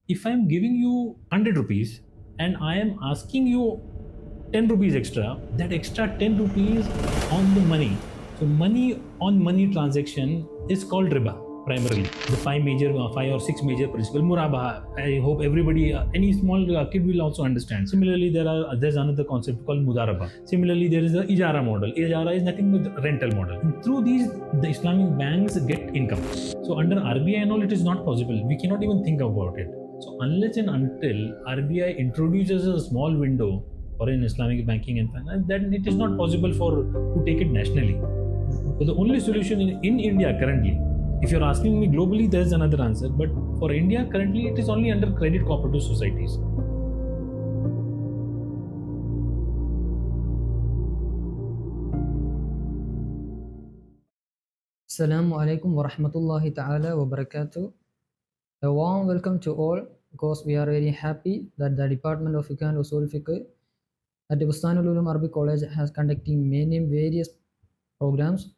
if I'm giving you 100 rupees and I am asking you 10 rupees extra, that extra 10 rupees on the money. So money on money transaction is called riba primarily. The five or six major principle, murabaha. I hope everybody, any small kid will also understand. Similarly, there's another concept called mudaraba. Similarly, there is the ijara model. Ijara is nothing but rental model. And through these, the Islamic banks get income. So under RBI and all, it is not possible. We cannot even think about it. So unless and until RBI introduces a small window for an Islamic banking and finance, then it is not possible to take it nationally. So the only solution in India currently, if you're asking me globally, there's another answer. But for India currently, it is only under credit cooperative societies. Assalamu alaikum wa rahmatullahi ta'ala wa barakatuh. A warm welcome to all, because we are very happy that the Department of Fiqh and Usul Fiqh at the Bustanul Ulum Arabic College has conducting many various programs.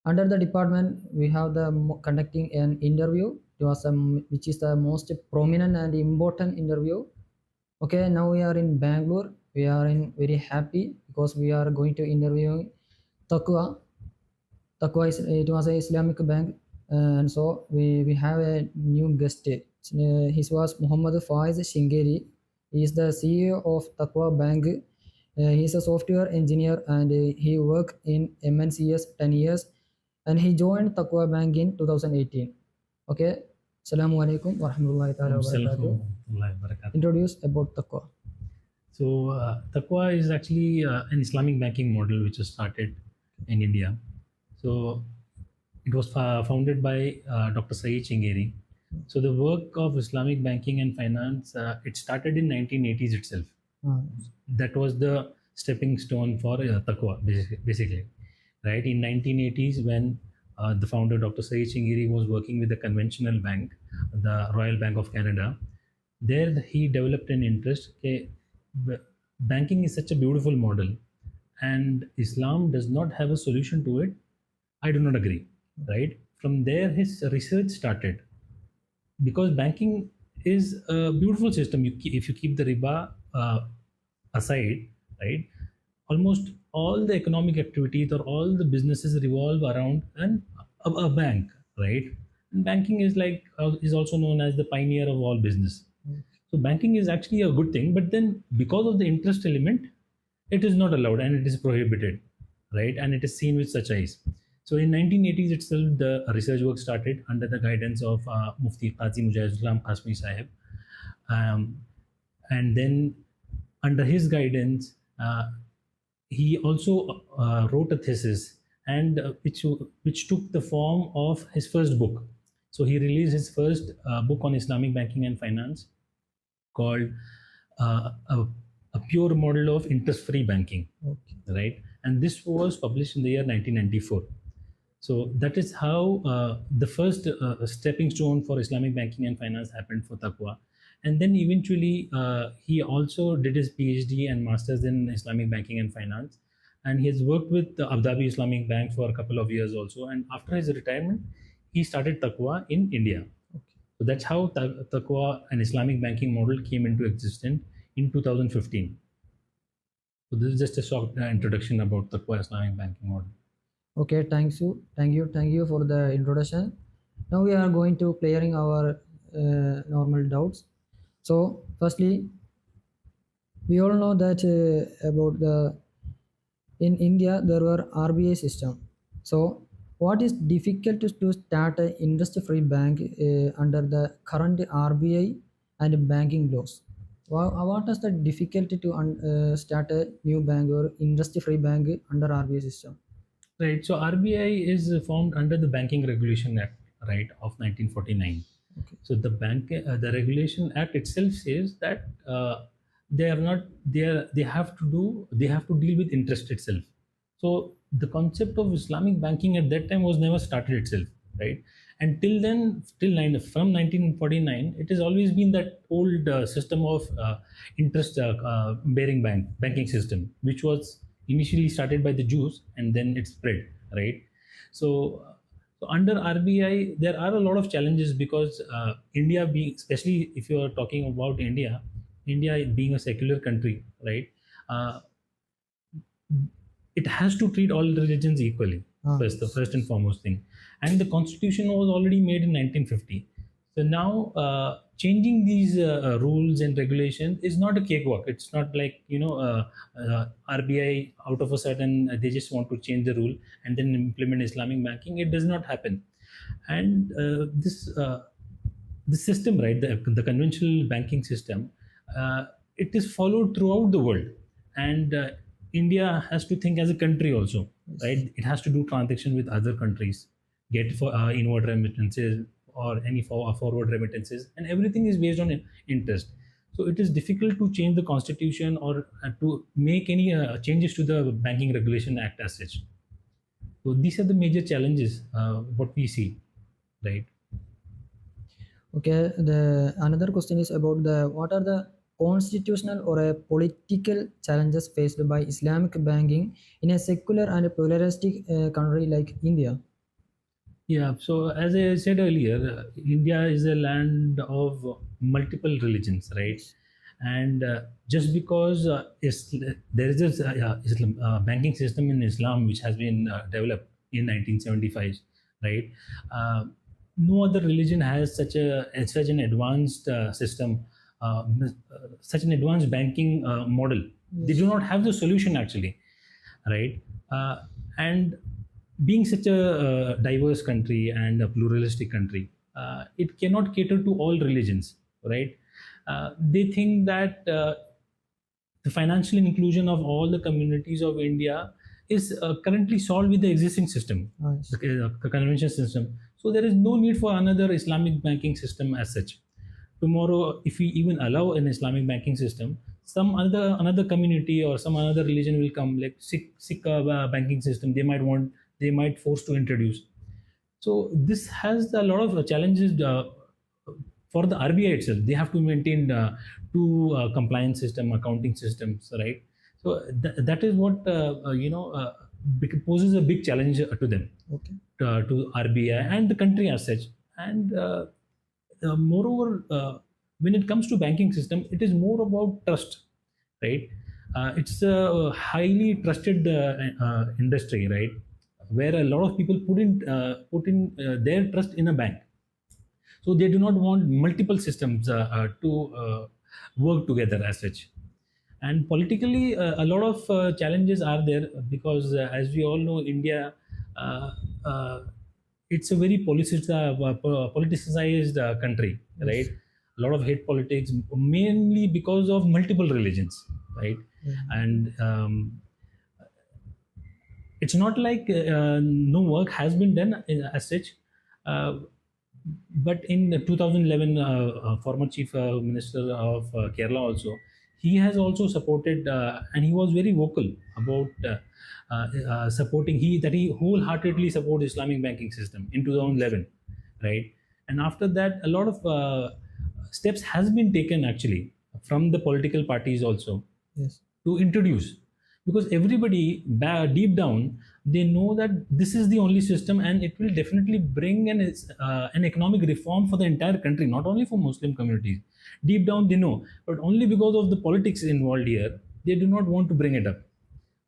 Under the department, we have conducting an interview which is the most prominent and important interview. Okay, now we are in Bangalore. We are very happy because we are going to interview Taqwa. Taqwa it was an Islamic bank, and so we have a new guest. His was Muhammad Faiz Shingeri. He is the CEO of Taqwa Bank. He is a software engineer and he worked in MNCS 10 years, and he joined Taqwa Bank in 2018. Okay, Assalamu alaikum wa rahmatullahi wa barakatuh. Introduce about Taqwa. So Taqwa is actually an Islamic banking model which was started in India. So it was founded by Dr. Saeed Chingeri. So the work of Islamic banking and finance, it started in 1980s itself. That was the stepping stone for Taqwa, basically. Right, in 1980s, when the founder Dr. Saeed Chingeri was working with the conventional bank, the Royal Bank of Canada, there he developed an interest. Banking is such a beautiful model, and Islam does not have a solution to it. I do not agree. Right, from there his research started, because banking is a beautiful system. If you keep the riba aside, right, almost all the economic activities or all the businesses revolve around a bank, right? And banking is is also known as the pioneer of all business. So banking is actually a good thing, but then because of the interest element, it is not allowed and it is prohibited, right? And it is seen with such eyes. So in 1980s itself, the research work started under the guidance of Mufti Qazi Mujahidul Qasmi Sahib. And then under his guidance, he also wrote a thesis, and which took the form of his first book. So he released his first book on Islamic banking and finance, called a pure model of interest-free banking. Okay. Right? And this was published in the year 1994. So that is how the first stepping stone for Islamic banking and finance happened for Taqwa. And then eventually he also did his PhD and masters in Islamic banking and finance. And he has worked with the Abu Dhabi Islamic Bank for a couple of years also. And after his retirement, he started Taqwa in India. Okay. So that's how Taqwa, an Islamic banking model, came into existence in 2015. So this is just a short introduction about Taqwa Islamic banking model. Okay, thank you for the introduction. Now we are going to clearing our normal doubts. So firstly, we all know that about in India there were RBI system. So what is difficult to start an industry-free bank under the current RBI and banking laws? What is the difficulty to start a new bank or industry-free bank under RBI system? Right. So RBI is formed under the Banking Regulation Act, right, of 1949. Okay. So the Regulation Act itself says that they have to deal with interest itself. So the concept of Islamic banking at that time was never started itself, right? And till then, from 1949, it has always been that old system of interest bearing banking system, which was initially started by the Jews and then it spread, right? So So under RBI, there are a lot of challenges because India being, especially if you are talking about India, India being a secular country, right? Uh, it has to treat all religions equally. First, the first and foremost thing, and the constitution was already made in 1950. So now changing these rules and regulations is not a cakewalk. It's not like RBI out of a sudden they just want to change the rule and then implement Islamic banking. It does not happen, and this system, right, the conventional banking system, it is followed throughout the world, and India has to think as a country also, right? It has to do transaction with other countries, get for inward remittances or any forward remittances, and everything is based on interest. So it is difficult to change the constitution or to make any changes to the Banking Regulation Act as such. So these are the major challenges what we see, right? Okay, the another question is about the what are the constitutional or a political challenges faced by Islamic banking in a secular and pluralistic country like India? Yeah, so as I said earlier, India is a land of multiple religions, right? And just because there is this banking system in Islam which has been developed in 1975, right? No other religion has such an advanced system, such an advanced banking model. They do not have the solution actually, right? And being such a diverse country and a pluralistic country, it cannot cater to all religions, right? They think that the financial inclusion of all the communities of India is currently solved with the existing system, Nice. the convention system. So there is no need for another Islamic banking system as such. Tomorrow, if we even allow an Islamic banking system, some another community or some another religion will come, like Sikh banking system. They might force to introduce. So this has a lot of challenges for the RBI itself. They have to maintain two compliance system, accounting systems, right? So that is what poses a big challenge to them, Okay. to RBI and the country as such. And moreover, when it comes to banking system, it is more about trust, right? It's a highly trusted industry, right? Where a lot of people put in their trust in a bank. So they do not want multiple systems to work together as such. And politically, a lot of challenges are there because, as we all know, India, uh, uh, it's a very politicized country, right? A lot of hate politics, mainly because of multiple religions, right? And it's not like no work has been done as such. Uh, but in 2011, former chief minister of Kerala also, he has also supported, and he was very vocal about supporting. He wholeheartedly support Islamic banking system in 2011, right? And after that, a lot of steps has been taken actually from the political parties also, Yes. to introduce, because everybody deep down they know that this is the only system and it will definitely bring an economic reform for the entire country, not only for Muslim communities. Deep down they know, but only because of the politics involved here, they do not want to bring it up.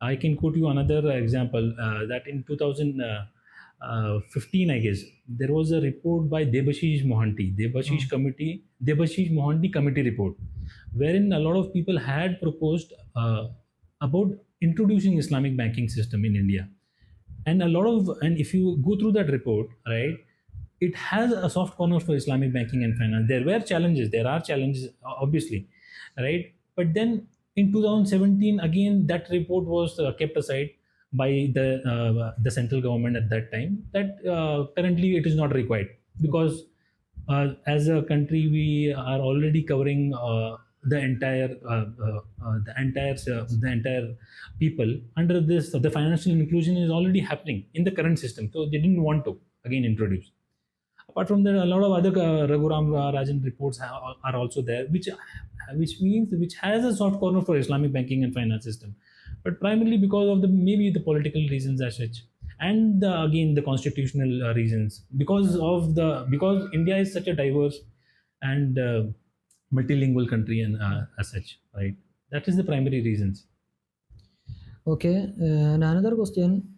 I can quote you another example, that in 2015, I guess, there was a report by Debashish Mohanty committee report, wherein a lot of people had proposed about introducing Islamic banking system in India. And if you go through that report, right, it has a soft corner for Islamic banking and finance. There are challenges, obviously, right? But then in 2017, again, that report was kept aside by the central government at that time. That currently it is not required because as a country we are already covering the entire people under this. The financial inclusion is already happening in the current system, so they didn't want to again introduce. Apart from that, a lot of other Raghuram Rajan reports are also there, which has a soft corner for Islamic banking and finance system, but primarily because of maybe the political reasons as such. and again the constitutional reasons, because India is such a diverse and multilingual country, and as such, right? That is the primary reasons. Okay, and another question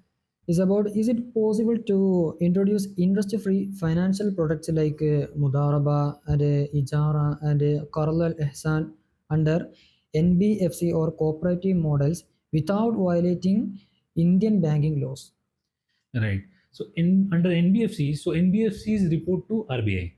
is about, is it possible to introduce interest-free financial products like Mudaraba and Ijara and Qarl al-Ihsan under NBFC or cooperative models without violating Indian banking laws? Right. So in under NBFCs, so NBFCs report to RBI.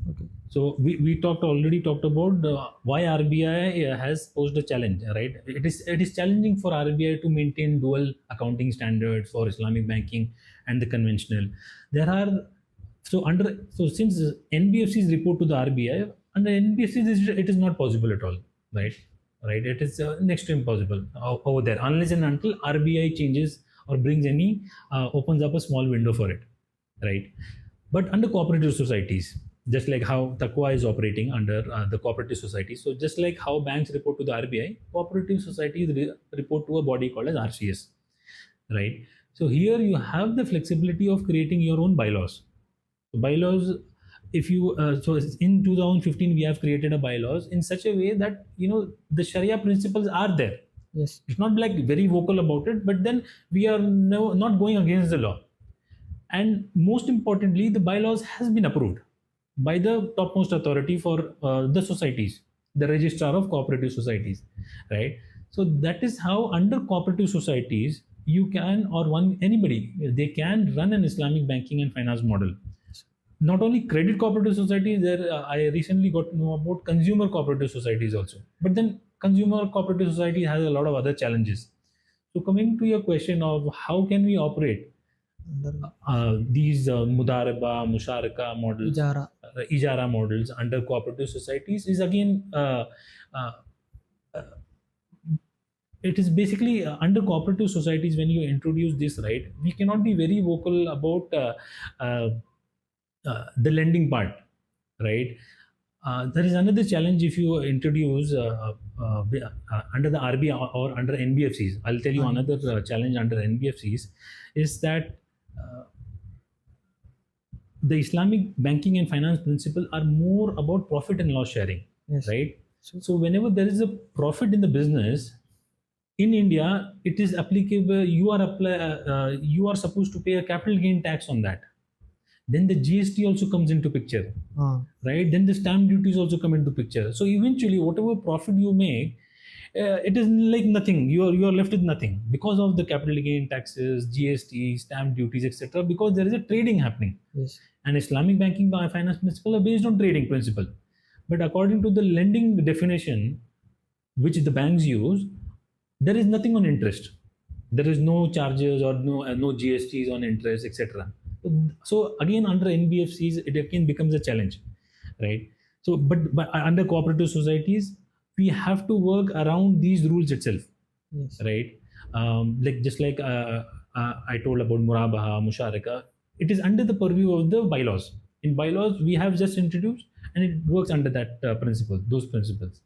Okay. So we already talked about why RBI has posed a challenge, right? It is challenging for RBI to maintain dual accounting standards for Islamic banking and the conventional. There are since NBFCs report to the RBI, under NBFCs it is not possible at all, right? Right? It is next to impossible over there, unless and until RBI changes or brings any opens up a small window for it, right? But under cooperative societies, just like how Taqwa is operating under the cooperative society, so just like how banks report to the RBI, cooperative societies report to a body called as RCS, right? So here you have the flexibility of creating your own bylaws. So bylaws, if you so in 2015 we have created a bylaws in such a way that the Sharia principles are there. Yes. It's not like very vocal about it, but then we are not going against the law. And most importantly, the bylaws has been approved by the topmost authority for the societies, the registrar of cooperative societies, right? So that is how under cooperative societies you can, or anybody, they can run an Islamic banking and finance model. Not only credit cooperative societies, there I recently got to know about consumer cooperative societies also. But then consumer cooperative society has a lot of other challenges. So coming to your question of how can we operate these Mudaraba, Musharaka models, Ijara models under cooperative societies is again it is basically under cooperative societies. When you introduce this, right, we cannot be very vocal about the lending part, right? There is another challenge if you introduce under the RBI or under NBFCs. I'll tell you another challenge under NBFCs is that the Islamic banking and finance principle are more about profit and loss sharing, yes, right? So whenever there is a profit in the business in India, it is applicable. You are supposed to pay a capital gain tax on that. Then the GST also comes into picture, right? Then the stamp duties also come into picture. So eventually, whatever profit you make, it is like nothing. You are left with nothing because of the capital gain taxes, GST, stamp duties, etc. Because there is a trading happening. Yes. And Islamic banking by finance principle are based on trading principle. But according to the lending definition, which the banks use, there is nothing on interest. There is no charges or no GSTs on interest, etc. So again, under NBFCs, it again becomes a challenge, right? So, but under cooperative societies, we have to work around these rules itself, yes, right? Like I told about Murabaha, Musharaka, it is under the purview of the bylaws. In bylaws, we have just introduced, and it works under that those principles.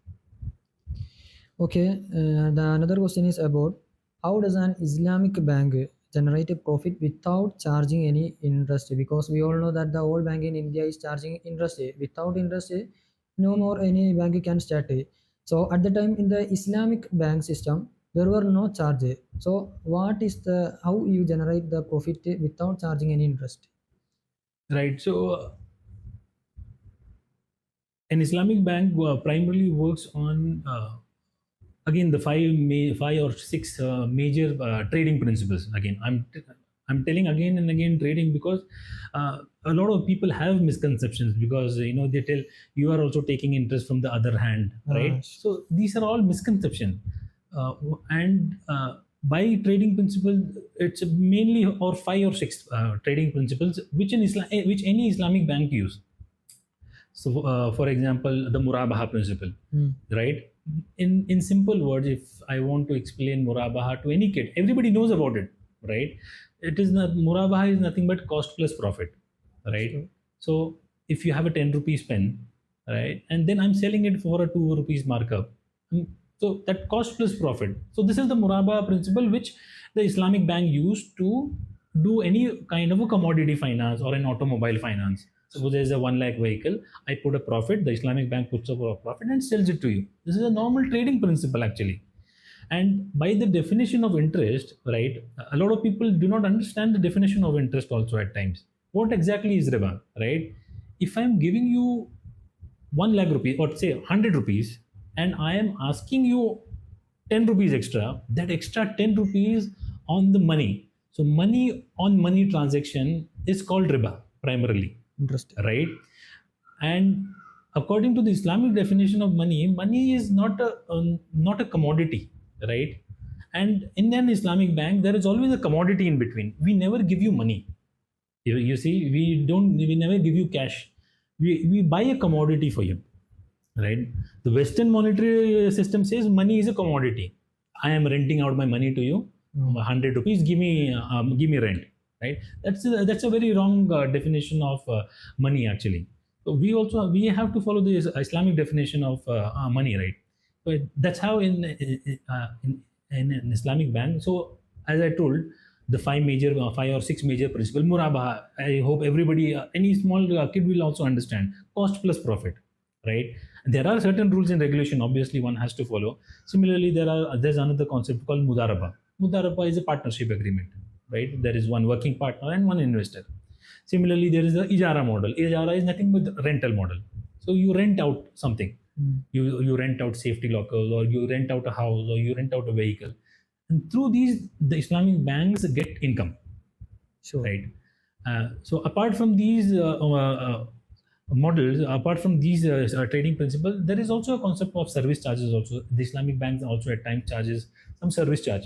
Okay, the another question is about, how does an Islamic bank generate a profit without charging any interest? Because we all know that the old bank in India is charging interest. Without interest, no more any bank can start. So at the time in the Islamic bank system, there were no charge. So what is how you generate the profit without charging any interest? Right. So an Islamic bank primarily works on again the five or six major trading principles. Again, I'm telling again and again trading because a lot of people have misconceptions, because they tell you are also taking interest from the other hand, right? So these are all misconceptions, and by trading principle, it's mainly or five or six trading principles which any Islamic bank use. So, for example, the Murabaha principle, right? In simple words, if I want to explain Murabaha to any kid, everybody knows about it, right? It is not, Murabaha is nothing but cost plus profit, right? Sure. So if you have a 10 rupees pen, right, and then I'm selling it for a 2 rupees markup, so that cost plus profit. So this is the Murabaha principle which the Islamic bank used to do any kind of a commodity finance or an automobile finance. Suppose there's a 1 lakh vehicle, I put a profit, the Islamic bank puts up a profit and sells it to you. This is a normal trading principle actually. And by the definition of interest, right, a lot of people do not understand the definition of interest also at times. What exactly is riba, right? If I'm giving you 1 lakh rupees or say 100 rupees and I am asking you 10 rupees extra, that extra 10 rupees on the money. So money on money transaction is called riba primarily. Interesting. Right? And according to the Islamic definition of money, money is not a commodity, right? And in an Islamic bank, there is always a commodity in between. We never give you money. You see, we never give you cash. We buy a commodity for you, right? The Western monetary system says money is a commodity. I am renting out my money to you, 100 rupees. Give me rent, right? That's a very wrong definition of money actually. So we have to follow the Islamic definition of money, right? So that's how in an Islamic bank. So as I told, the five or six major principle murabaha. I hope everybody, any small kid will also understand cost plus profit, right? There are certain rules and regulation. Obviously, one has to follow. Similarly, there's another concept called mudaraba. Mudaraba is a partnership agreement, right? There is one working partner and one investor. Similarly, there is the ijara model. Ijara is nothing but rental model. So you rent out something. You rent out safety lockers, or you rent out a house, or you rent out a vehicle, and through these the Islamic banks get income. Sure. Right. So apart from these models, apart from these trading principles, there is also a concept of service charges. Also, the Islamic banks also at times charges some service charge.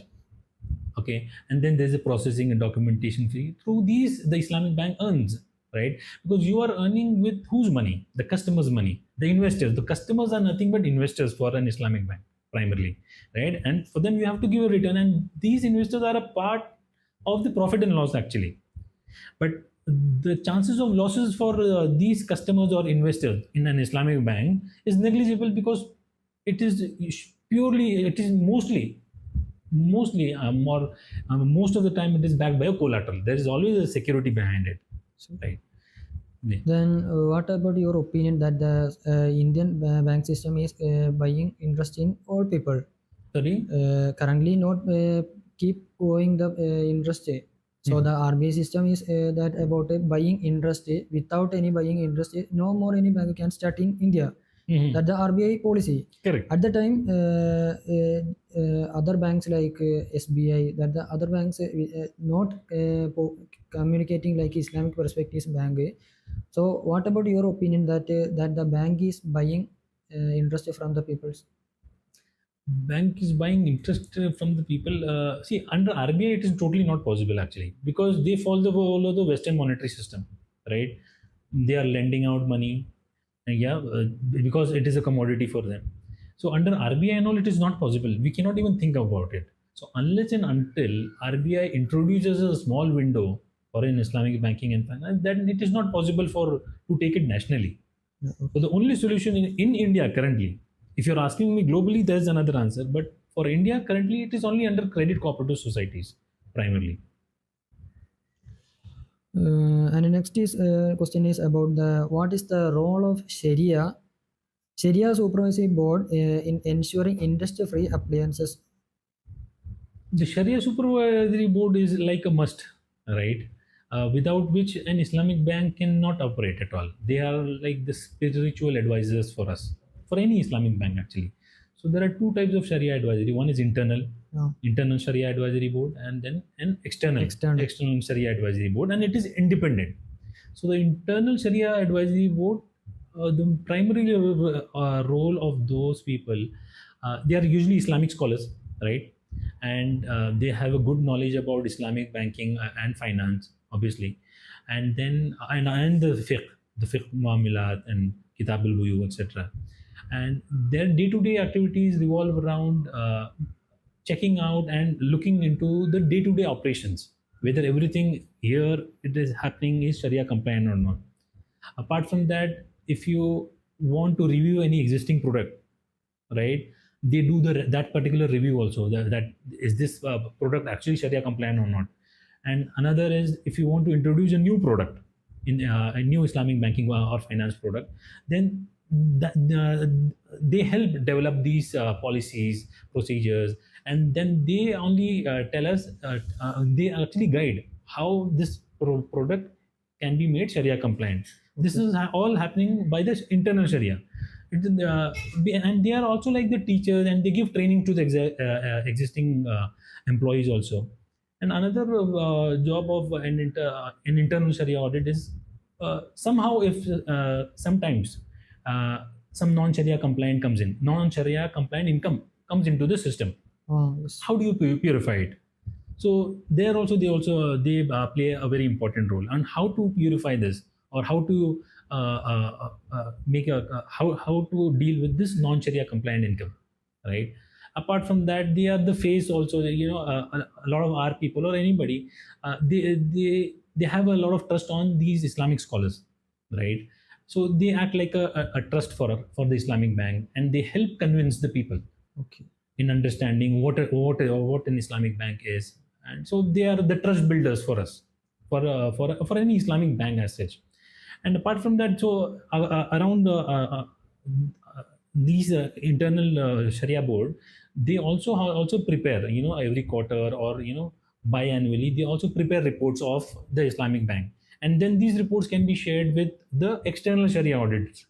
Okay, and then there's a processing and documentation fee. Through these, the Islamic bank earns, right? Because you are earning with whose money? The customer's money, the investors. The customers are nothing but investors for an Islamic bank primarily, right? And for them, you have to give a return, and these investors are a part of the profit and loss actually. But the chances of losses for these customers or investors in an Islamic bank is negligible, because it is mostly most of the time it is backed by a collateral. There is always a security behind it, right? Yeah. Then what about your opinion that the Indian bank system is buying interest in all people? Sorry? Currently not keep growing the interest. So the RBI system is that about buying interest. Without any buying interest, no more any bank can start in India. That the RBI policy. Correct. At the time, other banks like SBI, that the other banks not communicating like Islamic Perspectives Bank. So, what about your opinion that that the bank is buying interest from the peoples? Bank is buying interest from the people. See, under RBI, it is totally not possible actually, because they follow the Western monetary system, right? They are lending out money. Because it is a commodity for them. So under RBI and all, it is not possible. We cannot even think about it. So unless and until RBI introduces a small window for an Islamic banking and finance, then it is not possible to take it nationally. So the only solution in India currently, if you're asking me globally, there's another answer. But for India currently, it is only under credit cooperative societies primarily. And the next question is about what is the role of Sharia Supervisory Board in ensuring industry-free appliances? The Sharia Supervisory Board is like a must, right? Without which an Islamic bank cannot operate at all. They are like the spiritual advisors for us, for any Islamic bank actually. So there are two types of Sharia advisory. One is internal Sharia advisory board, and then an external Sharia advisory board, and it is independent. So the internal Sharia advisory board, the primary role of those people, they are usually Islamic scholars, right? And they have a good knowledge about Islamic banking and finance, obviously, and then and the fiqh muamilat and kitab al-buyu, etc. And their day-to-day activities revolve around checking out and looking into the day-to-day operations, whether everything here it is happening is Sharia compliant or not. Apart from that, if you want to review any existing product, right, they do that particular review also. That is this product actually Sharia compliant or not. and another is if you want to introduce a new product in a new Islamic banking or finance product, then they help develop these policies, procedures, and then they only tell us, they actually guide how this product can be made Sharia compliant. This is all happening by the internal Sharia. And they are also like the teachers, and they give training to the existing employees also. And another job of an internal Sharia audit is somehow if sometimes some non-Sharia compliant comes in, non-Sharia compliant income comes into the system. Yes. How do you purify it? So there also they play a very important role on how to purify this, or how to make a how to deal with this non-Sharia compliant income, right? Apart from that, they are the face also. A lot of our people or anybody, they have a lot of trust on these Islamic scholars, right? So they act like a trust for the Islamic bank, and they help convince the people Okay. in understanding what an Islamic bank is, and so they are the trust builders for us, for any Islamic bank as such. And apart from that, so around these internal Sharia board, they also prepare, every quarter, or biannually, they also prepare reports of the Islamic bank, and then these reports can be shared with the external Sharia audits,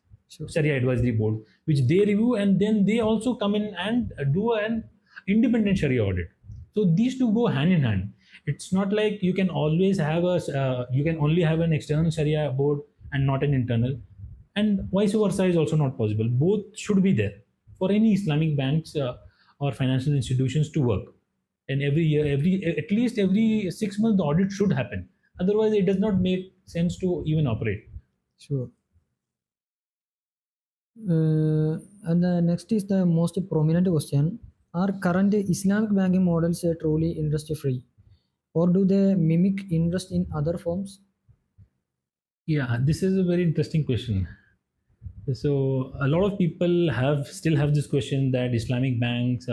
Sharia advisory board, which they review, and then they also come in and do an independent Sharia audit. So these two go hand in hand. It's not like you can always have you can only have an external Sharia board and not an internal, and vice versa is also not possible. Both should be there for any Islamic banks or financial institutions to work. And every year, at least every 6 months, the audit should happen. Otherwise, it does not make sense to even operate. Sure. And the next is the most prominent question: are current Islamic banking models truly interest-free, or do they mimic interest in other forms? Yeah, this is a very interesting question. So a lot of people still have this question that Islamic banks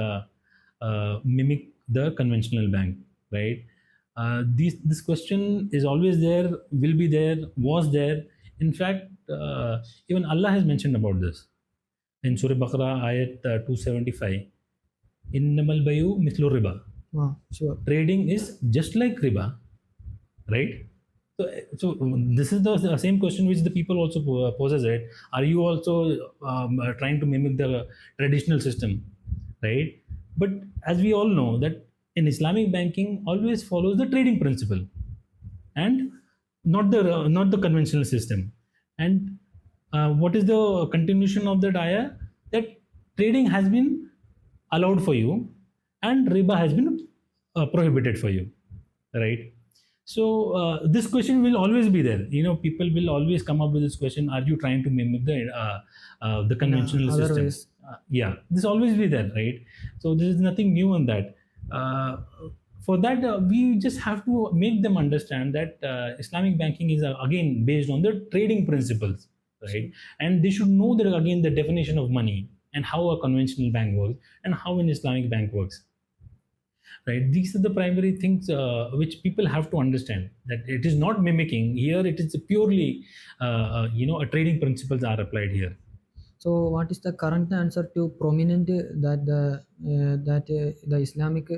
mimic the conventional bank, right? This question is always there, will be there, was there. In fact, even Allah has mentioned about this in Surah Baqarah, ayat 275. Innamal bayu mithlu riba. Sure. Trading is just like riba, right? So this is the same question which the people also poses, right? Are you also trying to mimic the traditional system, right? But as we all know that in Islamic banking always follows the trading principle, and not the conventional system. And what is the continuation of that ayah? That trading has been allowed for you, and riba has been prohibited for you, right? So this question will always be there. People will always come up with this question: are you trying to mimic the conventional system? Yeah, this always be there, right? So there is nothing new on that. For that, we just have to make them understand that Islamic banking is again based on the trading principles, right? And they should know that again the definition of money, and how a conventional bank works, and how an Islamic bank works, right? These are the primary things which people have to understand, that it is not mimicking here, it is purely a trading principles are applied here. So what is the current answer to prominent that the Islamic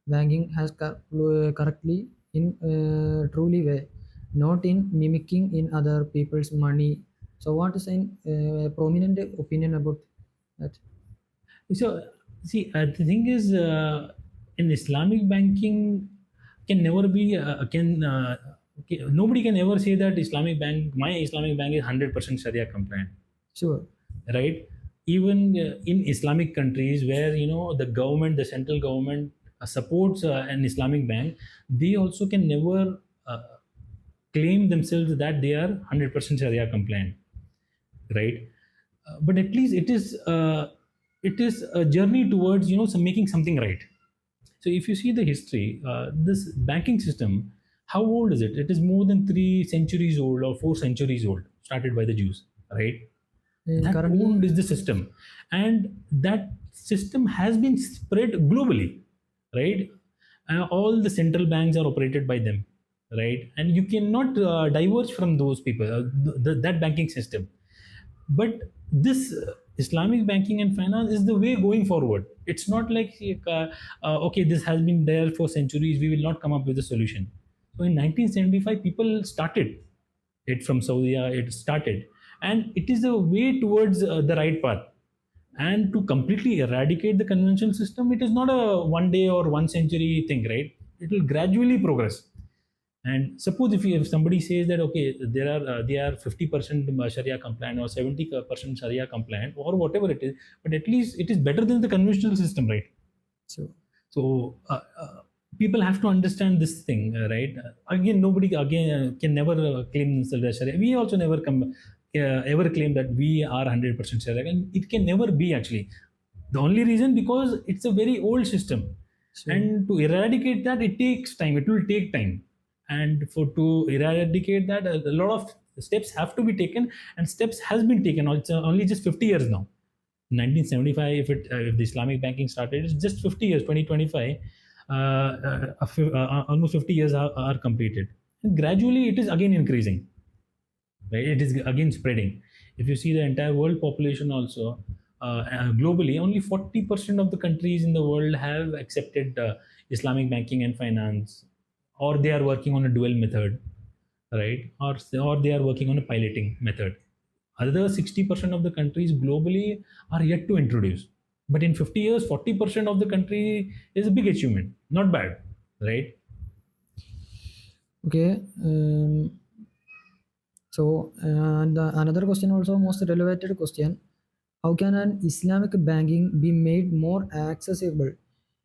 banking has correctly in truly way, not in mimicking in other people's money? So what is a prominent opinion about that? So see, the thing is, in Islamic banking can never be nobody can ever say that my Islamic bank is 100% Sharia compliant. Sure. Right? Even in Islamic countries where the central government supports an Islamic bank, they also can never claim themselves that they are 100% Sharia compliant, right? But at least it is a journey towards making something right. So if you see the history, this banking system, how old is it? It is more than 3 centuries old or 4 centuries old, started by the Jews, right? That old is the system, and that system has been spread globally, right? all the central banks are operated by them, right? And you cannot diverge from those people, that banking system. But this Islamic banking and finance is the way going forward. It's not like okay, this has been there for centuries, we will not come up with a solution. So in 1975 people started it from Saudi. It started, and it is a way towards the right path. And to completely eradicate the conventional system, it is not a one day or one century thing, right? It will gradually progress. And suppose if somebody says that okay, they are 50% Sharia compliant or 70% Sharia compliant or whatever it is, but at least it is better than the conventional system, right? So people have to understand this thing, right? Again, nobody can never claim themselves as Sharia. We also never ever claim that we are 100% Sharia, and it can never be actually. The only reason because it's a very old system, and to eradicate that, it takes time. It will take time, and to eradicate that, a lot of steps have to be taken, and steps has been taken. It's only just 50 years now. 1975, if the Islamic banking started, it's just 50 years. 2025, almost 50 years are completed, and gradually it is again increasing. Right? It is again spreading. If you see the entire world population also, globally, only 40% of the countries in the world have accepted Islamic banking and finance, or they are working on a dual method, right? Or they are working on a piloting method. Other 60% of the countries globally are yet to introduce. But in 50 years, 40% of the country is a big achievement. Not bad, right? Okay. So, and another question, also most related question: how can an Islamic banking be made more accessible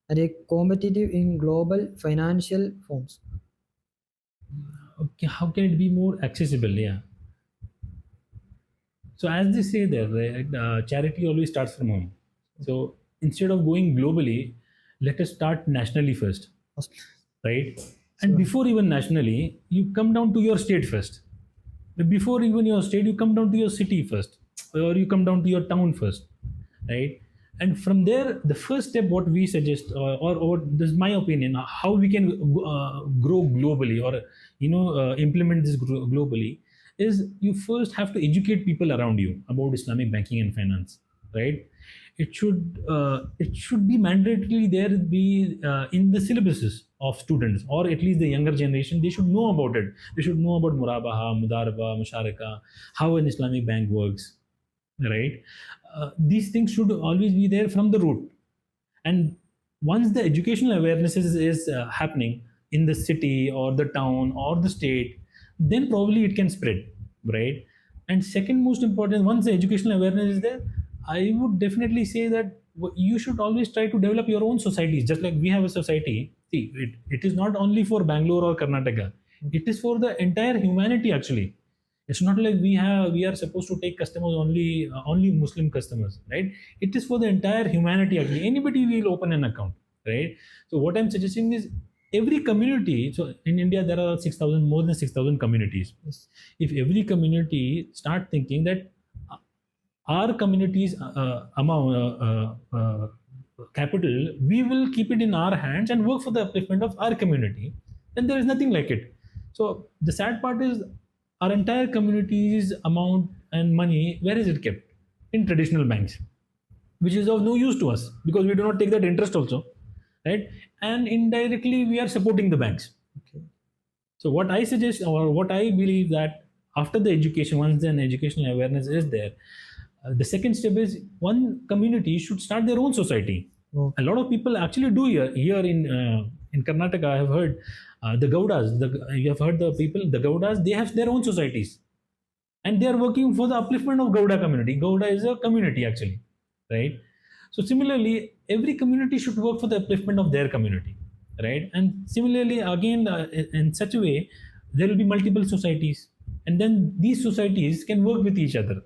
and competitive in global financial firms? Okay, how can it be more accessible? Yeah. So as they say there, right, charity always starts from home. So instead of going globally, let us start nationally first, right? And before even nationally, you come down to your state first. Before even your state, you come down to your city first, or you come down to your town first, right? And from there, the first step, what we suggest, or this is my opinion, how we can grow globally, or implement this globally, is you first have to educate people around you about Islamic banking and finance, right? It should be mandatorily there, be in the syllabuses of students, or at least the younger generation. They should know about it. They should know about murabaha, mudaraba, musharaka, how an Islamic bank works, right? These things should always be there from the root. And once the educational awareness is happening in the city or the town or the state, then probably it can spread, right? And second most important, once the educational awareness is there, I would definitely say that you should always try to develop your own societies. Just like we have a society, see, it is not only for Bangalore or Karnataka, it is for the entire humanity actually. It's not like we are supposed to take customers only Muslim customers, right? It is for the entire humanity actually. Anybody will open an account, right? So what I'm suggesting is every community. So in India there are more than 6,000 communities. Yes. If every community start thinking that our community's amount capital, we will keep it in our hands and work for the upliftment of our community, then there is nothing like it. So the sad part is our entire community's amount and money, where is it kept? In traditional banks, which is of no use to us because we do not take that interest also, right? And indirectly we are supporting the banks. Okay. So what I suggest, or what I believe, that after the education, once an educational awareness is there, the second step is one community should start their own society. Oh. A lot of people actually do here in Karnataka. I have heard the Gaudas. You have heard the people, the Gaudas. They have their own societies, and they are working for the upliftment of Gauda community. Gauda is a community actually, right? So similarly, every community should work for the upliftment of their community, right? And similarly, again, in such a way, there will be multiple societies, and then these societies can work with each other,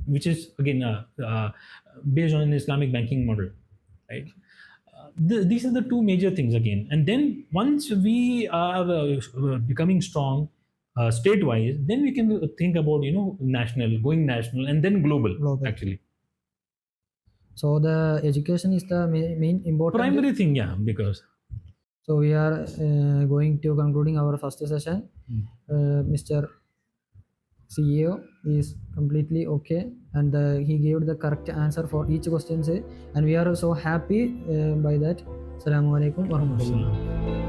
which is again based on an Islamic banking model, right? These are the two major things again. And then once we are becoming strong state-wise, then we can think about going national, and then global. Actually. So the education is the main important primary thing, yeah, because So we are going to concluding our first session. Mr. CEO is completely okay, and he gave the correct answer for each question, and we are so happy by that. Assalamu alaikum warahmatullahi.